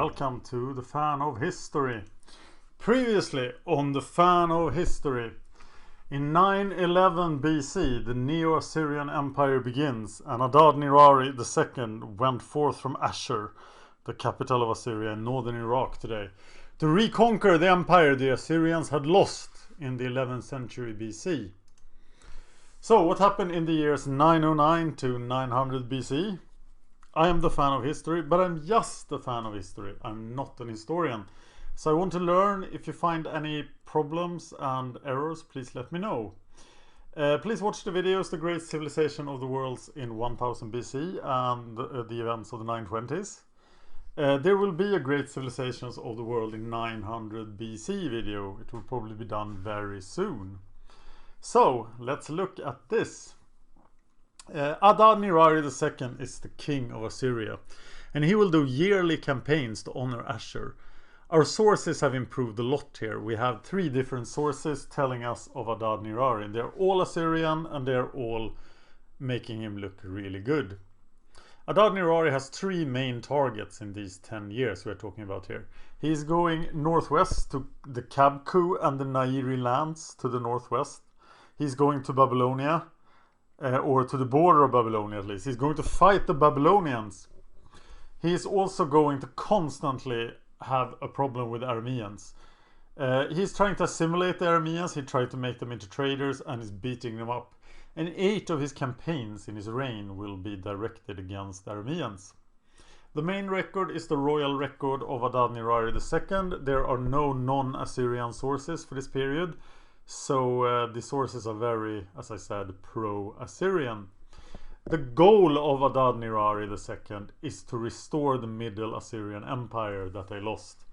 welcome to the Fan of History. Previously on the Fan of History, in 911 BC the Neo-Assyrian Empire begins, and Adad-Nirari II went forth from Ashur, the capital of Assyria in northern Iraq today, to reconquer the empire the Assyrians had lost in the 11th century BC. So what happened in the years 909 to 900 BC? I am the fan of history, but I'm just a fan of history. I'm not an historian. So I want to learn. If you find any problems and errors, please let me know. Please watch the videos, The Great Civilization of the Worlds in 1000 BC and the events of the 920s. There will be a Great Civilizations of the World in 900 BC video. It will probably be done very soon. So let's look at this. Adad-Nirari II is the king of Assyria, and he will do yearly campaigns to honor Ashur. Our sources have improved a lot here. We have 3 different sources telling us of Adad-Nirari. They're all Assyrian and they're all making him look really good. Adad-Nirari has 3 main targets in these 10 years we're talking about here. He's going northwest to the Kabku and the Nairi lands to the northwest. He's going to Babylonia. Or to the border of Babylonia at least. He's going to fight the Babylonians. He's also going to constantly have a problem with Arameans. He's trying to assimilate the Arameans. He tried to make them into traders and is beating them up. And 8 of his campaigns in his reign will be directed against the Arameans. The main record is the royal record of Adad-Nirari II. There are no non-Assyrian sources for this period. So the sources are very, as I said, pro-Assyrian. The goal of Adad-Nirari II is to restore the Middle Assyrian Empire that they lost.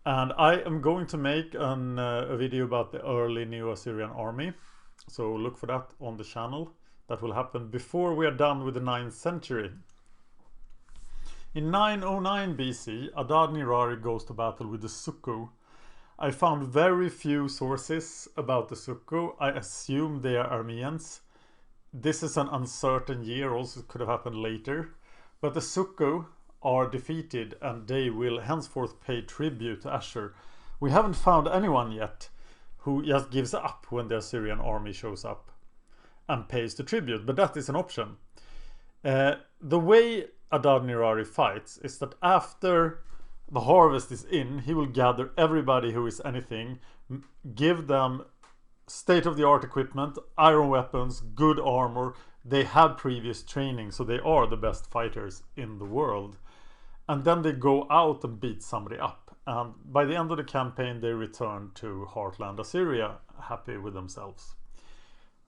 And I am going to make a video about the early Neo-Assyrian army. So look for that on the channel. That will happen before we are done with the 9th century. In 909 BC, Adad-Nirari goes to battle with the Sukhu. I found very few sources about the Sukhu. I assume they are Arameans. This is an uncertain year, also could have happened later. But the Sukhu are defeated and they will henceforth pay tribute to Ashur. We haven't found anyone yet who just gives up when the Assyrian army shows up and pays the tribute, but that is an option. The way Adad-Nirari fights is that after the harvest is in, he will gather everybody who is anything, give them state-of-the-art equipment, iron weapons, good armor. They have previous training, so they are the best fighters in the world. And then they go out and beat somebody up. And by the end of the campaign, they return to Heartland Assyria, happy with themselves.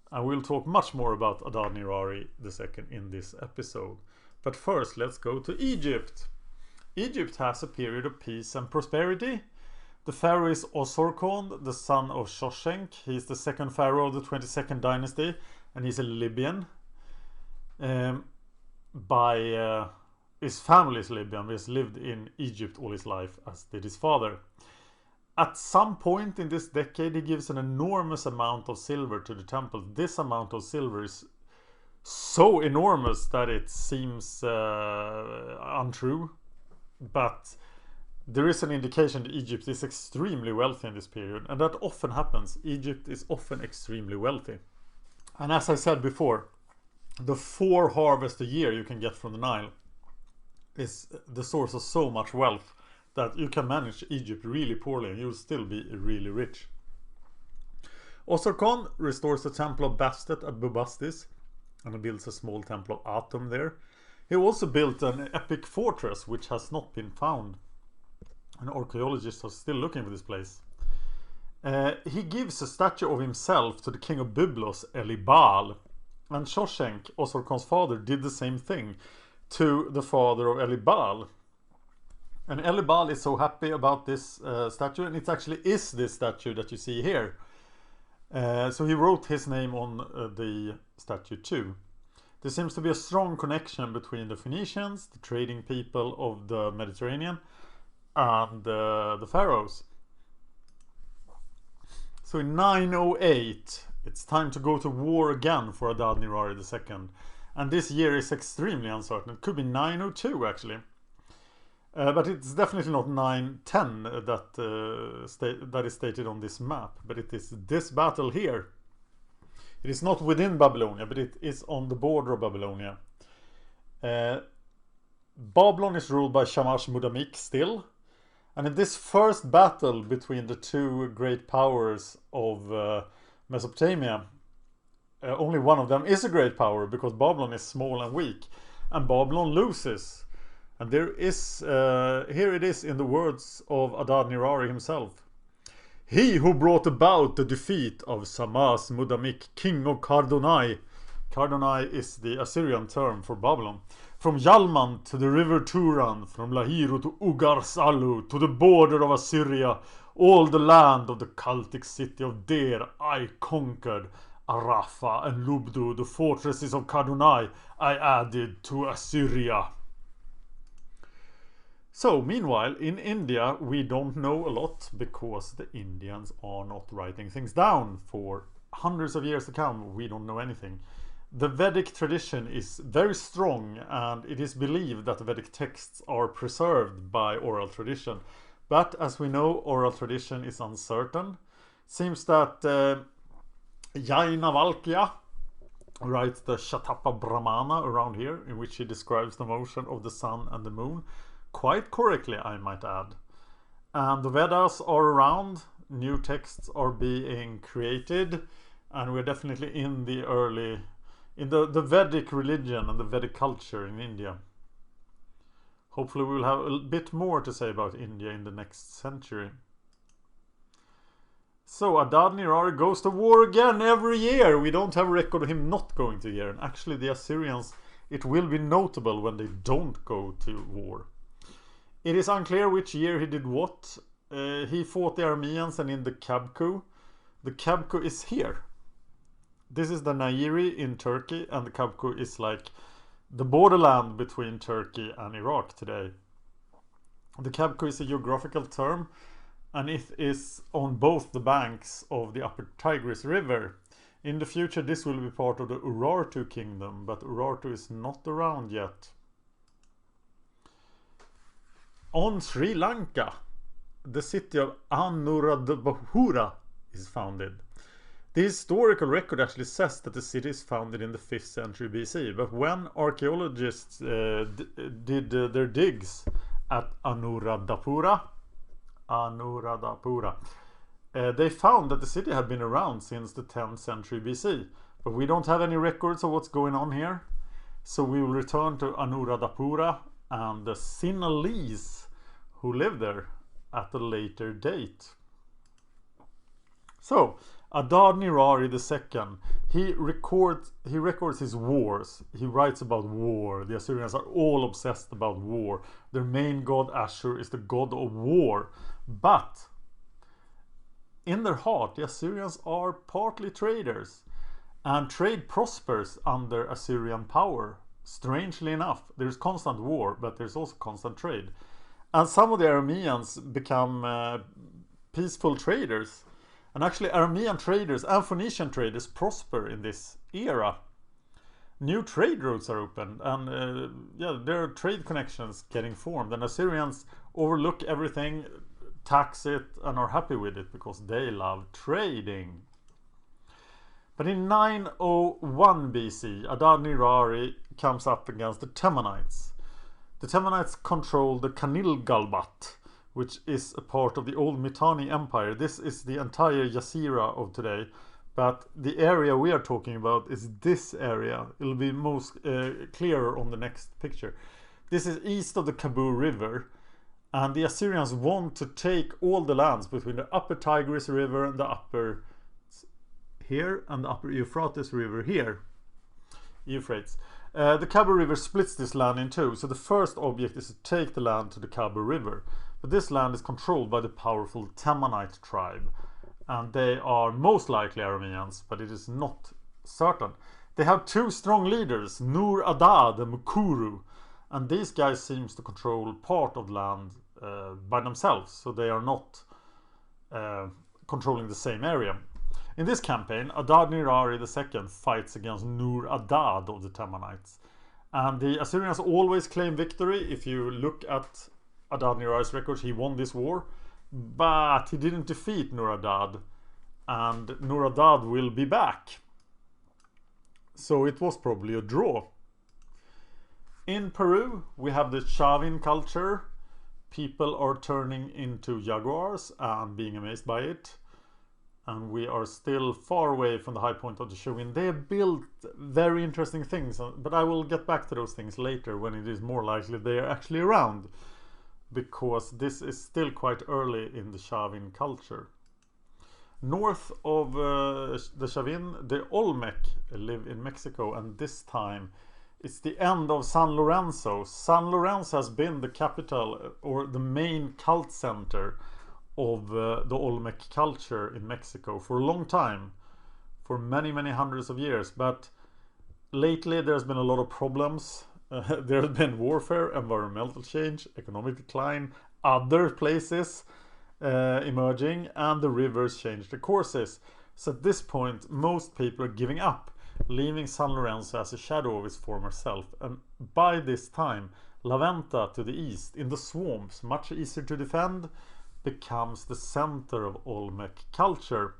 And we'll talk much more about Adad-Nirari II in this episode. But first, let's go to Egypt. Egypt has a period of peace and prosperity. The pharaoh is Osorkon, the son of Shoshenq. He's the second pharaoh of the 22nd dynasty, and he's a Libyan. His family is Libyan, but he's lived in Egypt all his life, as did his father. At some point in this decade, he gives an enormous amount of silver to the temple. This amount of silver is so enormous that it seems untrue. But there is an indication that Egypt is extremely wealthy in this period, and that often happens. Egypt is often extremely wealthy. And as I said before, the 4 harvests a year you can get from the Nile is the source of so much wealth that you can manage Egypt really poorly and you'll still be really rich. Osorkon restores the temple of Bastet at Bubastis and builds a small temple of Atum there. He also built an epic fortress which has not been found, and archaeologists are still looking for this place. He gives a statue of himself to the king of Byblos, Elibal, and Shoshenq, Osorkon's father, did the same thing to the father of Elibal. And Elibal is so happy about this statue, and it actually is this statue that you see here. So he wrote his name on the statue too. There seems to be a strong connection between the Phoenicians, the trading people of the Mediterranean, and the pharaohs. So in 908, it's time to go to war again for Adad-Nirari II. And this year is extremely uncertain. It could be 902 actually. But it's definitely not 910 that is stated on this map, but it is this battle here. It is not within Babylonia, but it is on the border of Babylonia. Babylon is ruled by Shamash Mudamik still. And in this first battle between the two great powers of Mesopotamia, only one of them is a great power, because Babylon is small and weak. And Babylon loses. And there is, here it is in the words of Adad-Nirari himself. He who brought about the defeat of Samas Mudamik, king of Kardonai. Kardonai is the Assyrian term for Babylon. From Yalman to the river Turan, from Lahiru to Ugar-Salu, to the border of Assyria, all the land of the cultic city of Der I conquered. Arafa and Lubdu, the fortresses of Kardonai, I added to Assyria. So, meanwhile, in India, we don't know a lot because the Indians are not writing things down. For hundreds of years to come, we don't know anything. The Vedic tradition is very strong, and it is believed that the Vedic texts are preserved by oral tradition. But as we know, oral tradition is uncertain. Seems that Yainavalkya writes the Shatapa Brahmana around here, in which he describes the motion of the sun and the moon. Quite correctly, I might add. And the Vedas are around, new texts are being created, and we're definitely in the early, in the Vedic religion and the Vedic culture in India. Hopefully we'll have a bit more to say about India in the next century. So Adad-Nirari goes to war again every year. We don't have a record of him not going to war. And actually the Assyrians, it will be notable when they don't go to war. It is unclear which year he did what. He fought the Arameans and in the Kabku. The Kabku is here. This is the Nairi in Turkey, and the Kabku is like the borderland between Turkey and Iraq today. The Kabku is a geographical term, and it is on both the banks of the upper Tigris River. In the future this will be part of the Urartu kingdom, but Urartu is not around yet. On Sri Lanka, the city of Anuradhapura is founded. The historical record actually says that the city is founded in the 5th century BC, but when archaeologists did their digs at Anuradhapura, they found that the city had been around since the 10th century BC, but we don't have any records of what's going on here. So we will return to Anuradhapura and the Sinhalese who lived there at a later date. So Adad-Nirari II, he records his wars. He writes about war. The Assyrians are all obsessed about war. Their main god Ashur is the god of war. But in their heart, the Assyrians are partly traders, and trade prospers under Assyrian power. Strangely enough, there's constant war, but there's also constant trade. And some of the Arameans become peaceful traders. And actually Aramean traders and Phoenician traders prosper in this era. New trade routes are opened, and there are trade connections getting formed. And Assyrians overlook everything, tax it, and are happy with it because they love trading. But in 901 BC, Adad-Nirari comes up against the Temenites. The Temenites control the Kanilgalbat, which is a part of the old Mitanni Empire. This is the entire Jazeera of today, but the area we are talking about is this area. It'll be most clearer on the next picture. This is east of the Kabul River, and the Assyrians want to take all the lands between the upper Tigris River and the upper here and the upper Euphrates River here. Euphrates. The Kabul River splits this land in two, so the first object is to take the land to the Kabul River. But this land is controlled by the powerful Temenite tribe, and they are most likely Arameans, but it is not certain. They have two strong leaders, Nur-Adad and Mukuru, and these guys seems to control part of land by themselves, so they are not controlling the same area. In this campaign, Adad-Nirari II fights against Nur-Adad of the Temenites. And the Assyrians always claim victory. If you look at Adad-Nirari's records, he won this war, but he didn't defeat Nur-Adad, and Nur-Adad will be back. So it was probably a draw. In Peru, we have the Chavin culture. People are turning into jaguars and being amazed by it. And we are still far away from the high point of the Chavin. They have built very interesting things, but I will get back to those things later when it is more likely they are actually around, because this is still quite early in the Chavin culture. North of the Chavin, the Olmec live in Mexico, and this time it's the end of San Lorenzo. San Lorenzo has been the capital or the main cult center of the Olmec culture in Mexico for a long time, for many hundreds of years. But lately there's been a lot of problems. There's been warfare, environmental change, economic decline, other places emerging, and the rivers changed their courses. So at this point most people are giving up, leaving San Lorenzo as a shadow of its former self. And by this time, La Venta to the east, in the swamps, much easier to defend, becomes the center of Olmec culture.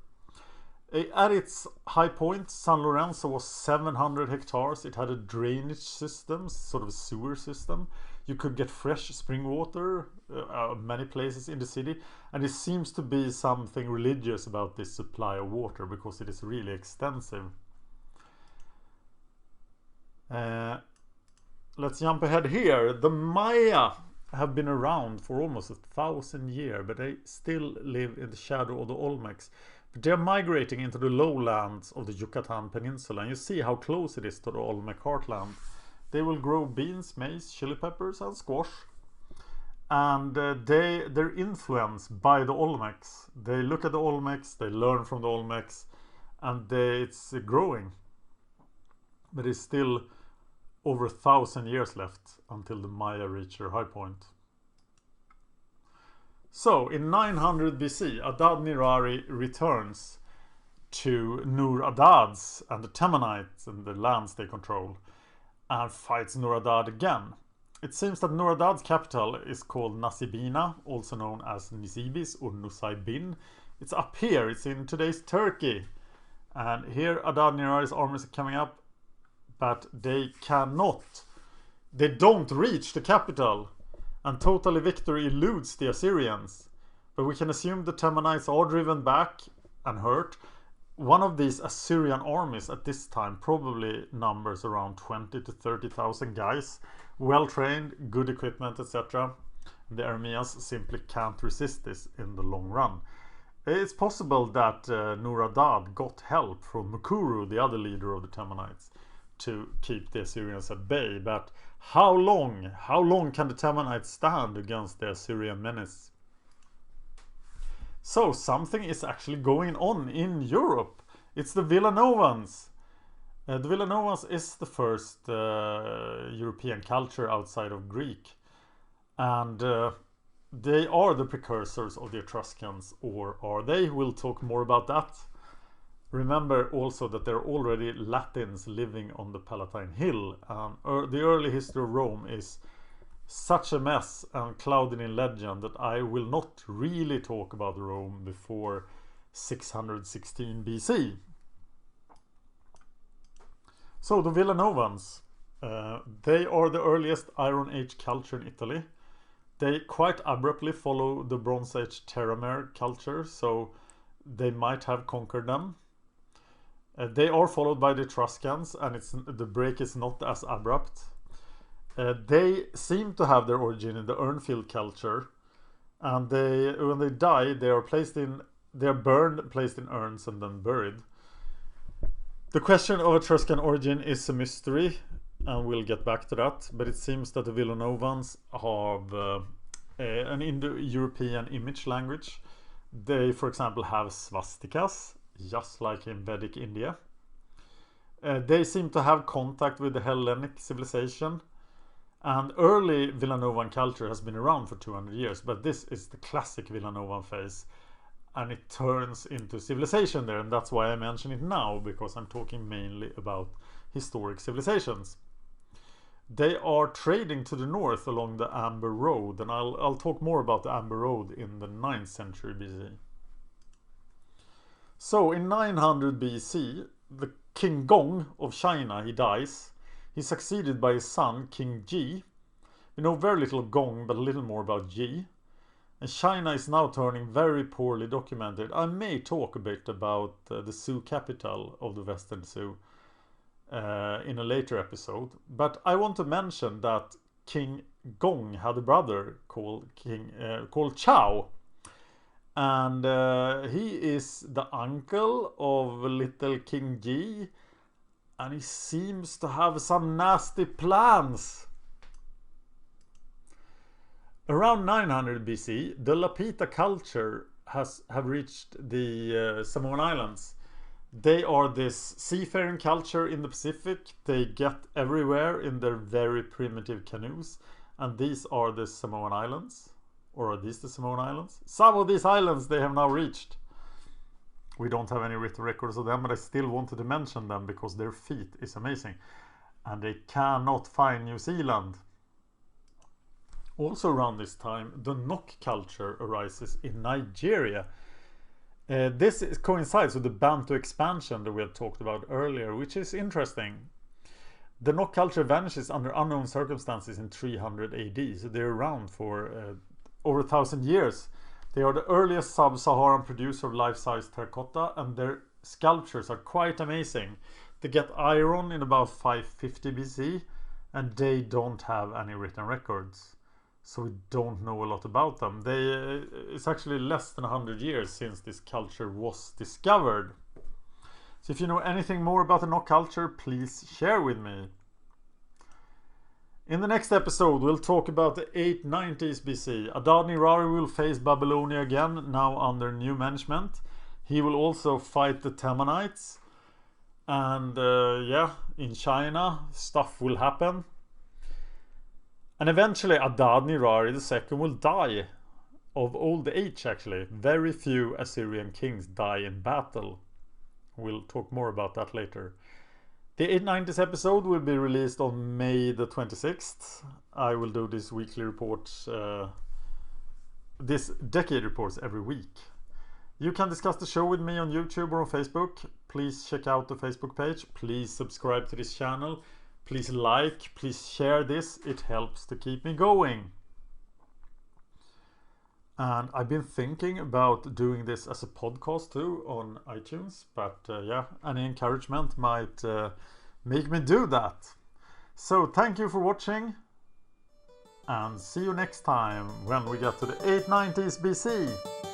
At its high point, San Lorenzo was 700 hectares. It had a drainage system, sort of a sewer system. You could get fresh spring water many places in the city, and it seems to be something religious about this supply of water because it is really extensive. Let's jump ahead here. The Maya have been around for almost 1,000 years, but they still live in the shadow of the Olmecs. But they're migrating into the lowlands of the Yucatan Peninsula, and you see how close it is to the Olmec heartland. They will grow beans, maize, chili peppers, and squash. And they're influenced by the Olmecs. They look at the Olmecs, they learn from the Olmecs, and it's growing. But it's still over 1,000 years left until the Maya reach their high point. So in 900 BC, Adad-Nirari returns to Nur-Adad's and the Temenites and the lands they control, and fights Nur-Adad again. It seems that Nur-Adad's capital is called Nasibena, also known as Nisibis or Nusaybin. It's up here, it's in today's Turkey. And here Adad-Nirari's armies are coming up, but they don't reach the capital, and totally victory eludes the Assyrians. But we can assume the Temenites are driven back and hurt. One of these Assyrian armies at this time probably numbers around 20 to 30,000 guys, well trained, good equipment, etc. The Arameans simply can't resist this in the long run. It's possible that Nur-Adad got help from Mukuru, the other leader of the Temenites, to keep the Assyrians at bay, but how long can the Temenites stand against the Assyrian menace? So something is actually going on in Europe. It's the Villanovans. The Villanovans is the first European culture outside of Greek, and they are the precursors of the Etruscans, or are they? We'll talk more about that. Remember also that there are already Latins living on the Palatine Hill. The early history of Rome is such a mess and clouded in legend that I will not really talk about Rome before 616 BC. So the Villanovans, they are the earliest Iron Age culture in Italy. They quite abruptly follow the Bronze Age Terramare culture, so they might have conquered them. They are followed by the Etruscans, and the break is not as abrupt. They seem to have their origin in the Urnfield culture, and when they die, they are burned, placed in urns, and then buried. The question of Etruscan origin is a mystery, and we'll get back to that. But it seems that the Villanovans have an Indo-European image language. They, for example, have swastikas, just like in Vedic India. They seem to have contact with the Hellenic civilization, and early Villanovan culture has been around for 200 years, but this is the classic Villanovan phase, and it turns into civilization there, and that's why I mention it now, because I'm talking mainly about historic civilizations. They are trading to the north along the Amber Road, and I'll talk more about the Amber Road in the 9th century BC. So in 900 BC, the King Gong of China, he dies. He's succeeded by his son, King Ji. We know very little of Gong, but a little more about Ji. And China is now turning very poorly documented. I may talk a bit about the Sioux capital of the Western Sioux in a later episode. But I want to mention that King Gong had a brother called Chao. And he is the uncle of little King Ji. And he seems to have some nasty plans. Around 900 BC, the Lapita culture have reached the Samoan Islands. They are this seafaring culture in the Pacific. They get everywhere in their very primitive canoes. And these are the Samoan Islands. Or are these the Samoan Islands? Some of these islands they have now reached. We don't have any written records of them, but I still wanted to mention them because their feat is amazing. And they cannot find New Zealand. Also around this time, the Nok culture arises in Nigeria. This coincides with the Bantu expansion that we had talked about earlier, which is interesting. The Nok culture vanishes under unknown circumstances in 300 AD, so they're around for over 1,000 years. They are the earliest sub-Saharan producer of life-size terracotta, and their sculptures are quite amazing. They get iron in about 550 BC, and they don't have any written records. So we don't know a lot about them. It's actually less than 100 years since this culture was discovered. So if you know anything more about the Nok culture, please share with me. In the next episode, we'll talk about the 890s BC. Adad-Nirari will face Babylonia again, now under new management. He will also fight the Temenites. And in China, stuff will happen. And eventually Adad-Nirari II will die of old age actually. Very few Assyrian kings die in battle. We'll talk more about that later. The 890s episode will be released on May the 26th. I will do this weekly reports, this decade reports every week. You can discuss the show with me on YouTube or on Facebook. Please check out the Facebook page. Please subscribe to this channel. Please like, please share this. It helps to keep me going. And I've been thinking about doing this as a podcast too on iTunes. But any encouragement might make me do that. So thank you for watching. And see you next time when we get to the 890s BC.